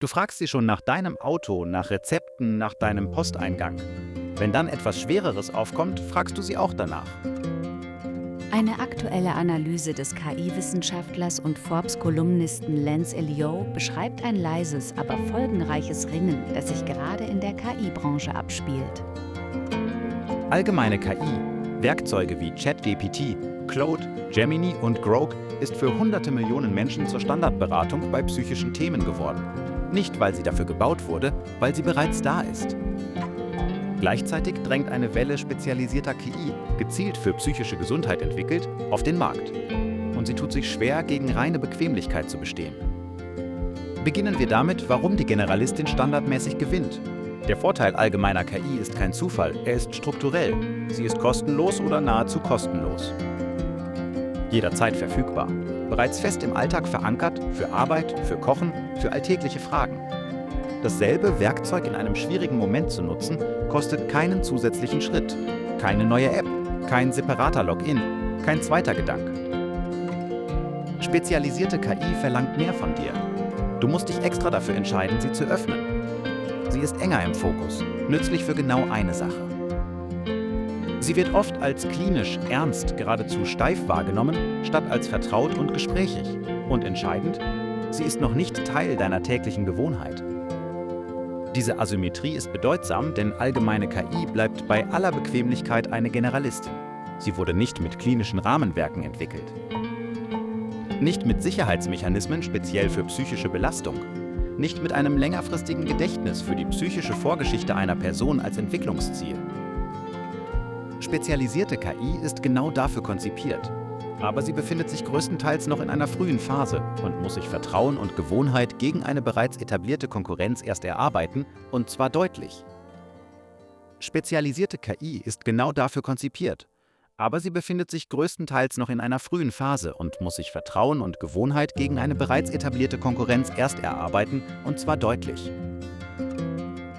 Du fragst sie schon nach deinem Auto, nach Rezepten, nach deinem Posteingang. Wenn dann etwas Schwereres aufkommt, fragst du sie auch danach. Eine aktuelle Analyse des KI-Wissenschaftlers und Forbes-Kolumnisten Lance Eliot beschreibt ein leises, aber folgenreiches Ringen, das sich gerade in der KI-Branche abspielt. Allgemeine KI, Werkzeuge wie ChatGPT, Claude, Gemini und Grok ist für hunderte Millionen Menschen zur Standardberatung bei psychischen Themen geworden. Nicht, weil sie dafür gebaut wurde, weil sie bereits da ist. Gleichzeitig drängt eine Welle spezialisierter KI, gezielt für psychische Gesundheit entwickelt, auf den Markt. Und sie tut sich schwer, gegen reine Bequemlichkeit zu bestehen. Beginnen wir damit, warum die Generalistin standardmäßig gewinnt. Der Vorteil allgemeiner KI ist kein Zufall, er ist strukturell. Sie ist kostenlos oder nahezu kostenlos. Jederzeit verfügbar. Bereits fest im Alltag verankert, für Arbeit, für Kochen, für alltägliche Fragen. Dasselbe Werkzeug in einem schwierigen Moment zu nutzen, kostet keinen zusätzlichen Schritt. Keine neue App, kein separater Login, kein zweiter Gedanke. Spezialisierte KI verlangt mehr von dir. Du musst dich extra dafür entscheiden, sie zu öffnen. Sie ist enger im Fokus, nützlich für genau eine Sache. Sie wird oft als klinisch, ernst, geradezu steif wahrgenommen, statt als vertraut und gesprächig. Und entscheidend, sie ist noch nicht Teil deiner täglichen Gewohnheit. Diese Asymmetrie ist bedeutsam, denn allgemeine KI bleibt bei aller Bequemlichkeit eine Generalistin. Sie wurde nicht mit klinischen Rahmenwerken entwickelt. Nicht mit Sicherheitsmechanismen speziell für psychische Belastung. Nicht mit einem längerfristigen Gedächtnis für die psychische Vorgeschichte einer Person als Entwicklungsziel. Spezialisierte KI ist genau dafür konzipiert. Aber sie befindet sich größtenteils noch in einer frühen Phase und muss sich Vertrauen und Gewohnheit gegen eine bereits etablierte Konkurrenz erst erarbeiten, und zwar deutlich. Spezialisierte KI ist genau dafür konzipiert, aber sie befindet sich größtenteils noch in einer frühen Phase und muss sich Vertrauen und Gewohnheit gegen eine bereits etablierte Konkurrenz erst erarbeiten, und zwar deutlich.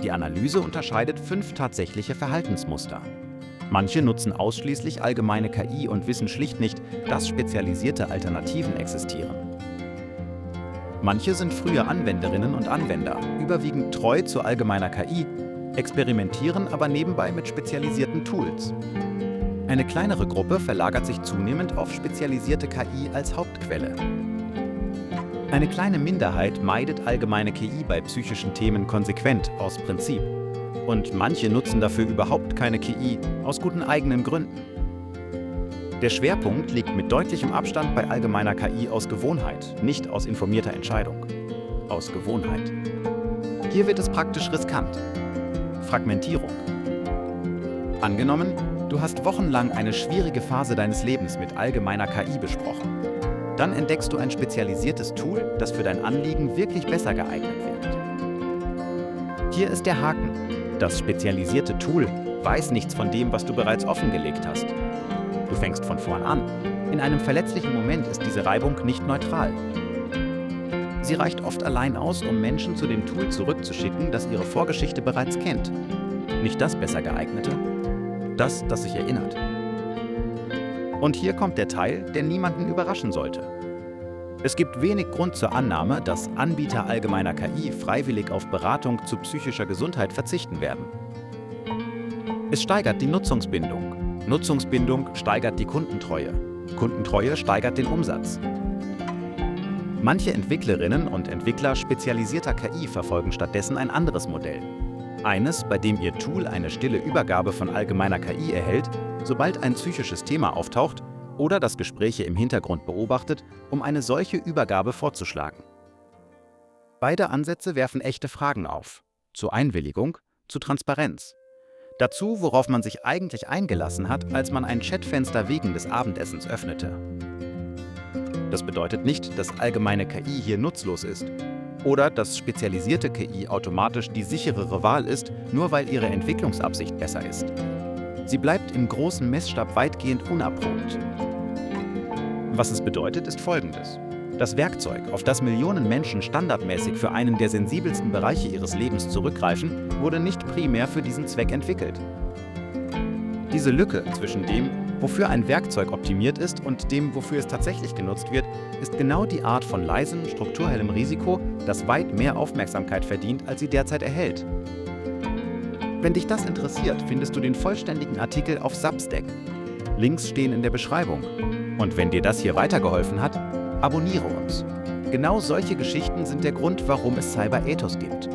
Die Analyse unterscheidet 5 tatsächliche Verhaltensmuster. Manche nutzen ausschließlich allgemeine KI und wissen schlicht nicht, dass spezialisierte Alternativen existieren. Manche sind frühe Anwenderinnen und Anwender, überwiegend treu zu allgemeiner KI, experimentieren aber nebenbei mit spezialisierten Tools. Eine kleinere Gruppe verlagert sich zunehmend auf spezialisierte KI als Hauptquelle. Eine kleine Minderheit meidet allgemeine KI bei psychischen Themen konsequent aus Prinzip. Und manche nutzen dafür überhaupt keine KI, aus guten eigenen Gründen. Der Schwerpunkt liegt mit deutlichem Abstand bei allgemeiner KI aus Gewohnheit, nicht aus informierter Entscheidung. Aus Gewohnheit. Hier wird es praktisch riskant. Fragmentierung. Angenommen, du hast wochenlang eine schwierige Phase deines Lebens mit allgemeiner KI besprochen. Dann entdeckst du ein spezialisiertes Tool, das für dein Anliegen wirklich besser geeignet wird. Hier ist der Haken. Das spezialisierte Tool weiß nichts von dem, was du bereits offengelegt hast. Du fängst von vorn an. In einem verletzlichen Moment ist diese Reibung nicht neutral. Sie reicht oft allein aus, um Menschen zu dem Tool zurückzuschicken, das ihre Vorgeschichte bereits kennt. Nicht das besser geeignete, das sich erinnert. Und hier kommt der Teil, der niemanden überraschen sollte. Es gibt wenig Grund zur Annahme, dass Anbieter allgemeiner KI freiwillig auf Beratung zu psychischer Gesundheit verzichten werden. Es steigert die Nutzungsbindung. Nutzungsbindung steigert die Kundentreue. Kundentreue steigert den Umsatz. Manche Entwicklerinnen und Entwickler spezialisierter KI verfolgen stattdessen ein anderes Modell. Eines, bei dem ihr Tool eine stille Übergabe von allgemeiner KI erhält, sobald ein psychisches Thema auftaucht, oder das Gespräche im Hintergrund beobachtet, um eine solche Übergabe vorzuschlagen. Beide Ansätze werfen echte Fragen auf. Zur Einwilligung, zu Transparenz. Dazu, worauf man sich eigentlich eingelassen hat, als man ein Chatfenster wegen des Abendessens öffnete. Das bedeutet nicht, dass allgemeine KI hier nutzlos ist. Oder dass spezialisierte KI automatisch die sicherere Wahl ist, nur weil ihre Entwicklungsabsicht besser ist. Sie bleibt im großen Messstab weitgehend unerprobt. Was es bedeutet, ist Folgendes. Das Werkzeug, auf das Millionen Menschen standardmäßig für einen der sensibelsten Bereiche ihres Lebens zurückgreifen, wurde nicht primär für diesen Zweck entwickelt. Diese Lücke zwischen dem, Wofür ein Werkzeug optimiert ist und dem, wofür es tatsächlich genutzt wird, ist genau die Art von leisem, strukturhellem Risiko, das weit mehr Aufmerksamkeit verdient, als sie derzeit erhält. Wenn dich das interessiert, findest du den vollständigen Artikel auf Substack. Links stehen in der Beschreibung. Und wenn dir das hier weitergeholfen hat, abonniere uns. Genau solche Geschichten sind der Grund, warum es Cyber Ethos gibt.